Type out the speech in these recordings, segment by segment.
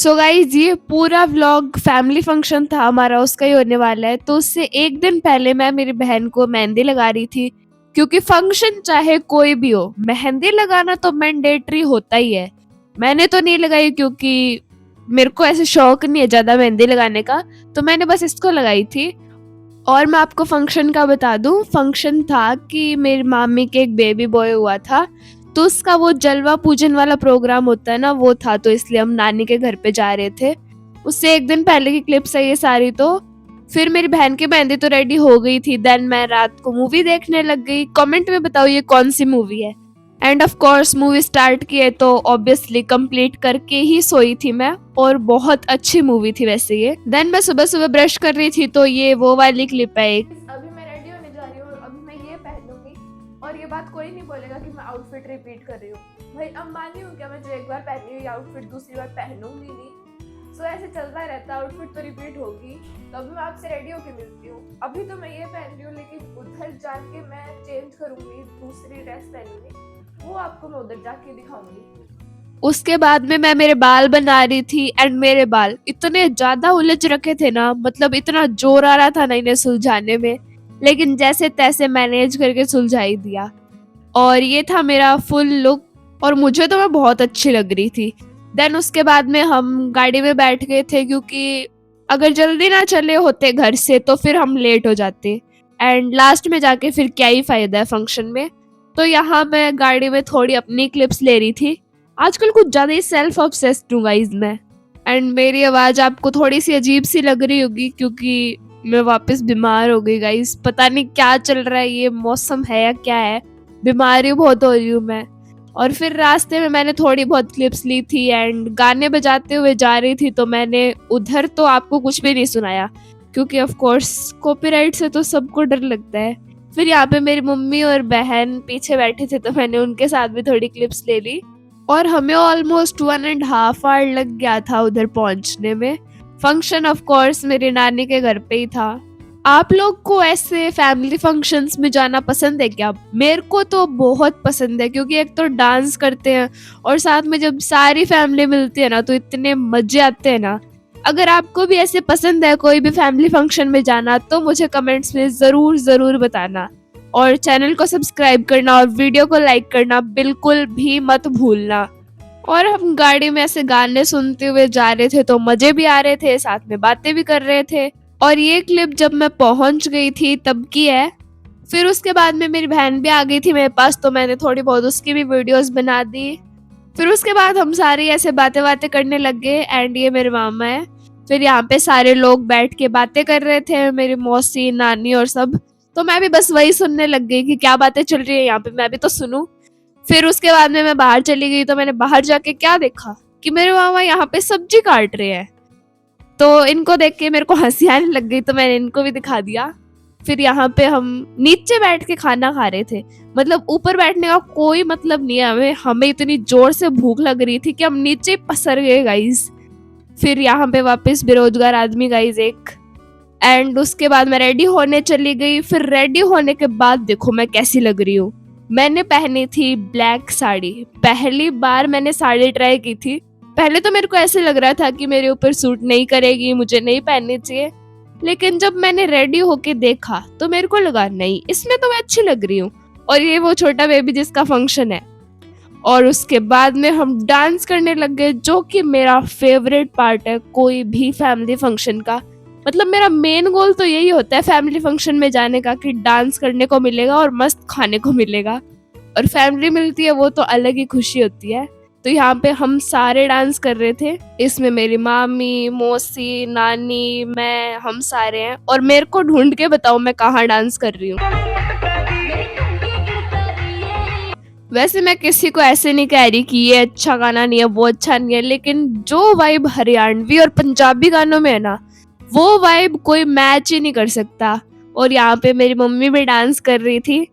So guys ये पूरा vlog family function था हमारा, उसका ही होने वाला है। तो उससे एक दिन पहले मैं मेरी बहन को मेहंदी लगा रही थी, क्योंकि फंक्शन चाहे कोई भी हो, मेहंदी लगाना तो मैंडेटरी होता ही है। मैंने तो नहीं लगाई क्योंकि मेरे को ऐसे शौक नहीं है ज्यादा मेहंदी लगाने का, तो मैंने बस इसको लगाई थी। और मैं आपको फंक्शन का बता दूं, फंक्शन था कि मेरी मामी के एक बेबी बॉय हुआ था, तो उसका वो जलवा पूजन वाला प्रोग्राम होता है ना, वो था। तो इसलिए हम नानी के घर पे जा रहे थे। उससे एक दिन पहले की क्लिप्स है ये सारी। तो फिर मेरी बहन की मेहंदी तो रेडी हो गई थी। देन मैं रात को मूवी देखने लग गई। कमेंट में बताओ ये कौन सी मूवी है। End of course movie start की है तो ऑब्वियसली कंप्लीट करके ही सोई थी मैं, और बहुत अच्छी मूवी थी वैसे ये। देन मैं सुबह सुबह ब्रश कर रही थी, तो ये वो वाली क्लिप है एक। अभी मैं रेडी होने जा रही हूँ और अभी मैं ये पहनूंगी, और ये बात कोई नहीं बोलेगा कि मैं आउटफिट रिपीट कर रही हूँ। भाई अंबानी हूँ क्या मैं जो एक बार पहनी हुई आउटफिट दूसरी बार पहनूंगी नहीं। सो ऐसे चलता रहता है, आउटफिट तो रिपीट होगी। तो अभी मैं आपसे रेडी होके मिलती हूँ। अभी तो मैं ये पहन रही हूँ, लेकिन उधर जाके मैं चेंज करूंगी, दूसरी ड्रेस पहनूंगी, वो आपको मैं उधर जाके दिखाऊंगी। उसके बाद में मैं मेरे बाल बना रही थी, एंड मेरे बाल इतने ज्यादा उलझ रखे थे ना, मतलब इतना जोर आ रहा था ना इन्हें सुलझाने में, लेकिन जैसे तैसे मैनेज करके सुलझा ही दिया। और ये था मेरा फुल लुक, और मुझे तो मैं बहुत अच्छी लग रही थी। देन उसके बाद में हम गाड़ी में बैठ गए थे, क्योंकि अगर जल्दी ना चले होते घर से तो फिर हम लेट हो जाते, एंड लास्ट में जाके फिर क्या ही फायदा है फंक्शन में। तो यहाँ मैं गाड़ी में थोड़ी अपनी क्लिप्स ले रही थी। आजकल कुछ ज्यादा ही सेल्फ ऑब्सेस्ड हूँ गाइस मैं। एंड मेरी आवाज आपको थोड़ी सी अजीब सी लग रही होगी, क्योंकि मैं वापस बीमार हो गई गाइस। पता नहीं क्या चल रहा है, ये मौसम है या क्या है, बीमारी बहुत हो रही हूँ मैं। और फिर रास्ते में मैंने थोड़ी बहुत क्लिप्स ली थी, एंड गाने बजाते हुए जा रही थी। तो मैंने उधर तो आपको कुछ भी नहीं सुनाया, क्योंकि ऑफ कोर्स कॉपीराइट से तो सबको डर लगता है। फिर यहाँ पे मेरी मम्मी और बहन पीछे बैठे थे, तो मैंने उनके साथ भी थोड़ी क्लिप्स ले ली। और हमें ऑलमोस्ट 1.5 आवर लग गया था उधर पहुंचने में। फंक्शन ऑफ कोर्स मेरी नानी के घर पे ही था। आप लोग को ऐसे फैमिली फंक्शंस में जाना पसंद है क्या? मेरे को तो बहुत पसंद है, क्योंकि एक तो डांस करते हैं, और साथ में जब सारी फैमिली मिलती है ना तो इतने मजे आते हैं ना। अगर आपको भी ऐसे पसंद है कोई भी फैमिली फंक्शन में जाना, तो मुझे कमेंट्स में जरूर जरूर बताना। और चैनल को सब्सक्राइब करना और वीडियो को लाइक करना बिल्कुल भी मत भूलना। और हम गाड़ी में ऐसे गाने सुनते हुए जा रहे थे, तो मजे भी आ रहे थे, साथ में बातें भी कर रहे थे। और ये क्लिप जब मैं पहुंच गई थी तब की है। फिर उसके बाद में मेरी बहन भी आ गई थी मेरे पास, तो मैंने थोड़ी बहुत उसकी भी वीडियोस बना दी। फिर उसके बाद हम सारे ऐसे बातें बातें करने लग गए। एंड ये मेरे मामा है। फिर यहाँ पे सारे लोग बैठ के बातें कर रहे थे, मेरी मौसी नानी और सब। तो मैं भी बस वही सुनने लग गई कि क्या बातें चल रही है यहाँ पे, मैं भी तो सुनूं। फिर उसके बाद में मैं बाहर चली गई, तो मैंने बाहर जाके क्या देखा कि मेरे मामा यहाँ पे सब्जी काट रहे हैं। तो इनको देख के मेरे को हंसी आने लग गई, तो मैंने इनको भी दिखा दिया। फिर यहाँ पे हम नीचे बैठ के खाना खा रहे थे। मतलब ऊपर बैठने का कोई मतलब नहीं है हमें। हमें इतनी जोर से भूख लग रही थी कि हम नीचे पसर गए गाइस। फिर यहाँ पे वापस बेरोजगार आदमी गाइस एक। एंड उसके बाद मैं रेडी होने चली गई। फिर रेडी होने के बाद देखो मैं कैसी लग रही हूँ। मैंने पहनी थी ब्लैक साड़ी। पहली बार मैंने साड़ी ट्राई की थी। पहले तो मेरे को ऐसे लग रहा था कि मेरे ऊपर सूट नहीं करेगी, मुझे नहीं पहननी चाहिए। लेकिन जब मैंने रेडी होके देखा तो मेरे को लगा नहीं, इसमें तो मैं अच्छी लग रही हूँ। और ये वो छोटा बेबी जिसका फंक्शन है। और उसके बाद में हम डांस करने लग गए, जो कि मेरा फेवरेट पार्ट है कोई भी फैमिली फंक्शन का। मतलब मेरा मेन गोल तो यही होता है फैमिली फंक्शन में जाने का, कि डांस करने को मिलेगा और मस्त खाने को मिलेगा, और फैमिली मिलती है, वो तो अलग ही खुशी होती है। तो यहाँ पे हम सारे डांस कर रहे थे। इसमें मेरी मामी, मौसी, नानी, मैं, हम सारे हैं। और मेरे को ढूंढ के बताओ मैं कहाँ डांस कर रही हूँ। वैसे मैं किसी को ऐसे नहीं कह रही कि ये अच्छा गाना नहीं है, वो अच्छा नहीं है, लेकिन जो वाइब हरियाणवी और पंजाबी गानों में है ना, वो वाइब कोई मैच ही नहीं कर सकता। और यहाँ पे मेरी मम्मी भी डांस कर रही थी,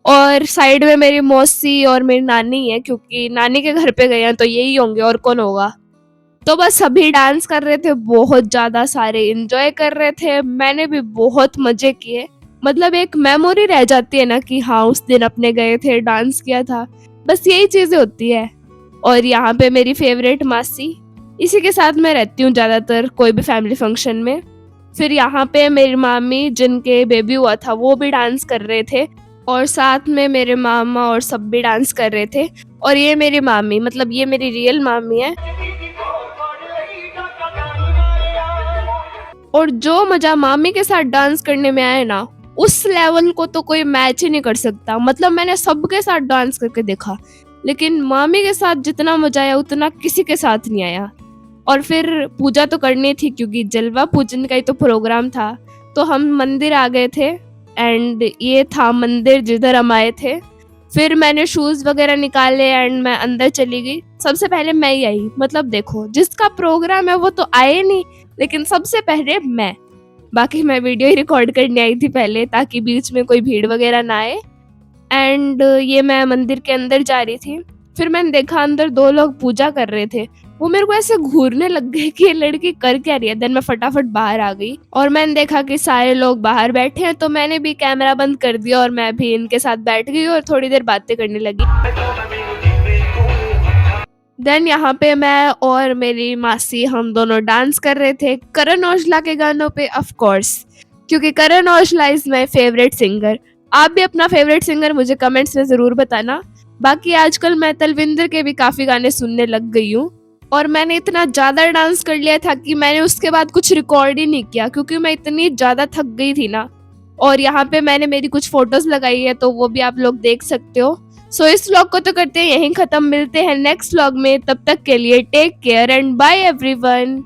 और साइड में मेरी मौसी और मेरी नानी है, क्योंकि नानी के घर पे गए हैं तो यही होंगे और कौन होगा। तो बस सभी डांस कर रहे थे, बहुत ज्यादा सारे एंजॉय कर रहे थे। मैंने भी बहुत मजे किए। मतलब एक मेमोरी रह जाती है ना कि हाँ उस दिन अपने गए थे, डांस किया था। बस यही चीजें होती है। और यहाँ पे मेरी फेवरेट मासी, इसी के साथ मैं रहती हूँ ज़्यादातर कोई भी फैमिली फंक्शन में। फिर यहाँ पे मेरी मामी जिनके बेबी हुआ था वो भी डांस कर रहे थे और साथ में मेरे मामा और सब भी डांस कर रहे थे। और ये मेरी मामी, मतलब ये मेरी रियल मामी है। और जो मज़ा मामी के साथ डांस करने में आया ना, उस लेवल को तो कोई मैच ही नहीं कर सकता। मतलब मैंने सबके साथ डांस करके देखा, लेकिन मामी के साथ जितना मज़ा आया उतना किसी के साथ नहीं आया। और फिर पूजा तो करनी थी क्योंकि जलवा पूजन का ही तो प्रोग्राम था, तो हम मंदिर आ गए थे एंड ये था मंदिर जिधर हम आए थे। फिर मैंने शूज़ वगैरह निकाले एंड मैं अंदर चली गई। सबसे पहले मैं ही आई, मतलब देखो जिसका प्रोग्राम है वो तो आए नहीं, लेकिन सबसे पहले मैं। बाकी मैं वीडियो ही रिकॉर्ड करने आई थी पहले, ताकि बीच में कोई भीड़ वगैरह ना आए। एंड ये मैं मंदिर के अंदर जा रही थी, फिर मैंने देखा अंदर 2 लोग पूजा कर रहे थे। वो मेरे को ऐसे घूरने लग गए कि ये लड़की कर क्या रही है। देन मैं फटाफट बाहर आ गई और मैंने देखा कि सारे लोग बाहर बैठे हैं, तो मैंने भी कैमरा बंद कर दिया और मैं भी इनके साथ बैठ गई और थोड़ी देर बातें करने लगी। देन यहाँ पे मैं और मेरी मासी हम दोनों डांस कर रहे थे करण औजला के गानों पे, ऑफ कोर्स, क्योंकि Karan Aujla is my favourite singer. आप भी अपना फेवरेट सिंगर मुझे कमेंट्स में ज़रूर बताना। बाकी आजकल मैं तलविंदर के भी काफ़ी गाने सुनने लग गई हूँ और मैंने इतना ज़्यादा डांस कर लिया था कि मैंने उसके बाद कुछ रिकॉर्ड ही नहीं किया, क्योंकि मैं इतनी ज़्यादा थक गई थी ना। और यहाँ पे मैंने मेरी कुछ फोटोज लगाई है, तो वो भी आप लोग देख सकते हो। सो इस व्लॉग को तो करते हैं यहीं खत्म, मिलते हैं नेक्स्ट व्लॉग में। तब तक के लिए take care and bye everyone.